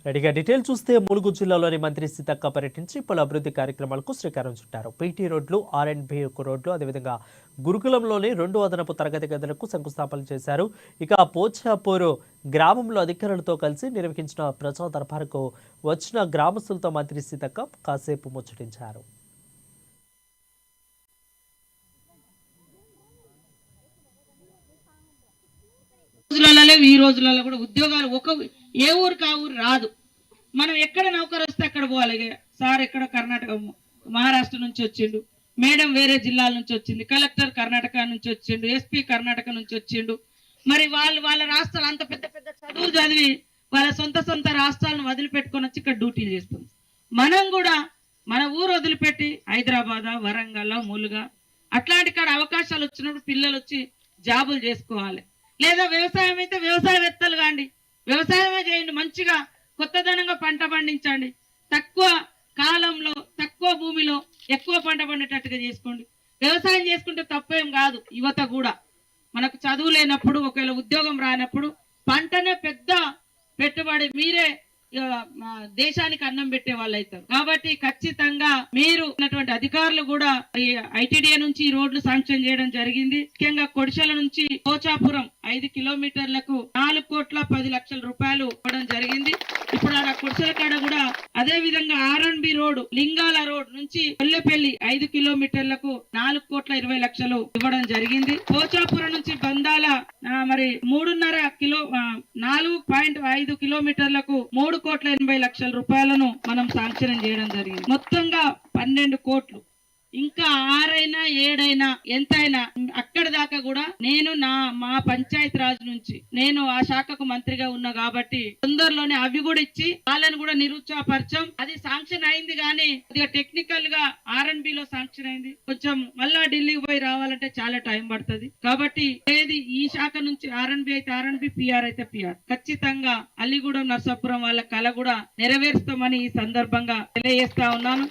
రెడీగా డీటెయిల్ చూస్తే ములుగు జిల్లాలోని మంత్రి సీతక్క పర్యటించి పలు అభివృద్ధి కార్యక్రమాలకు శ్రీకారం చుట్టారు. పీటీ రోడ్లు, ఆర్ఎండ్బి రోడ్లు, అదేవిధంగా గురుకులంలోని 2 అదనపు తరగతి గదులకు శంకుస్థాపన చేశారు. ఇక పోచాపూర్ గ్రామంలో అధికారులతో కలిసి నిర్వహించిన ప్రజా దర్బారుకు వచ్చిన గ్రామస్తులతో మంత్రి సీతక్క కాసేపు ముచ్చటించారు. ఈ రోజులలో కూడా ఉద్యోగాలు ఏ ఊరికి ఆ ఊరు రాదు. మనం ఎక్కడ నౌకరు వస్తే అక్కడ పోవాలి. సార్ ఎక్కడ కర్ణాటక మహారాష్ట్ర నుంచి వచ్చిండు, మేడం వేరే జిల్లాల నుంచి వచ్చింది, కలెక్టర్ కర్ణాటక నుంచి వచ్చిండు, ఎస్పీ కర్ణాటక నుంచి వచ్చిండు. మరి వాళ్ళ రాష్ట్రాలు అంత పెద్ద పెద్ద చదువులు చదివి వాళ్ళ సొంత రాష్ట్రాలను వదిలిపెట్టుకొని వచ్చి ఇక్కడ డ్యూటీలు చేస్తాం. మనం కూడా మన ఊరు వదిలిపెట్టి హైదరాబాద్, వరంగల్, ములుగా అట్లాంటి కాడ అవకాశాలు వచ్చినప్పుడు పిల్లలు వచ్చి జాబులు చేసుకోవాలి. లేదా వ్యవసాయం అయితే వ్యవసాయవేత్తలు కాండి, వ్యవసాయమే చేయండి, మంచిగా కొత్తదనంగా పంట పండించండి, తక్కువ కాలంలో తక్కువ భూమిలో ఎక్కువ పంట పండేటట్టుగా చేసుకోండి. వ్యవసాయం చేసుకుంటే తప్పేం కాదు. యువత కూడా మనకు చదువు లేనప్పుడు, ఒకవేళ ఉద్యోగం రానప్పుడు పంటనే పెద్ద పెట్టుబడి. మీరే దేశానికి అన్నం పెట్టే వాళ్ళు అవుతారు. కాబట్టి ఖచ్చితంగా మీరు ఉన్నటువంటి అధికారులు కూడా ఐటీడీఏ నుంచి ఈ రోడ్లు శాంక్షన్ చేయడం జరిగింది. ముఖ్యంగా కొడిశల నుంచి పోచాపురం 5 కిలోమీటర్లకు 4,10,00,000 రూపాయలు ఇవ్వడం జరిగింది. ఇప్పుడు ఆ కొడిశల కాడ కూడా అదే విధంగా ఆర్ఎన్బి రోడ్, లింగాల రోడ్ నుంచి కొల్లెపల్లి 5 కిలోమీటర్లకు 4,20,00,000 ఇవ్వడం జరిగింది. పోచాపురం నుంచి బందాల మరి 4.5 కిలోమీటర్లకు 3,80,00,000 రూపాయలను మనం శాంక్షన్ చేయడం జరిగింది. మొత్తంగా 12 కోట్లు. ఇంకా 6 అయినా 7 అయినా ఎంతైనా అక్కడ దాకా కూడా నేను మా పంచాయతీ రాజ్ నుంచి నేను ఆ శాఖకు మంత్రిగా ఉన్నా కాబట్టి తొందరలోనే అవి కూడా ఇచ్చి వాళ్ళని కూడా నిరుత్సాహపరచం. అది శాంక్షన్ అయింది కానీ టెక్నికల్ గా ఆర్ఎన్బి లో శాంక్షన్ అయింది. కొంచెం మళ్ళా ఢిల్లీకి పోయి రావాలంటే చాలా టైం పడుతుంది. కాబట్టి ఏది ఈ శాఖ నుంచి ఆర్ఎన్బి అయితే ఆర్ఎన్బి, పిఆర్ అయితే పిఆర్, ఖచ్చితంగా అల్లిగూడెం, నర్సాపురం వాళ్ళ కళ కూడా నెరవేరుస్తామని ఈ సందర్భంగా తెలియజేస్తా ఉన్నాను.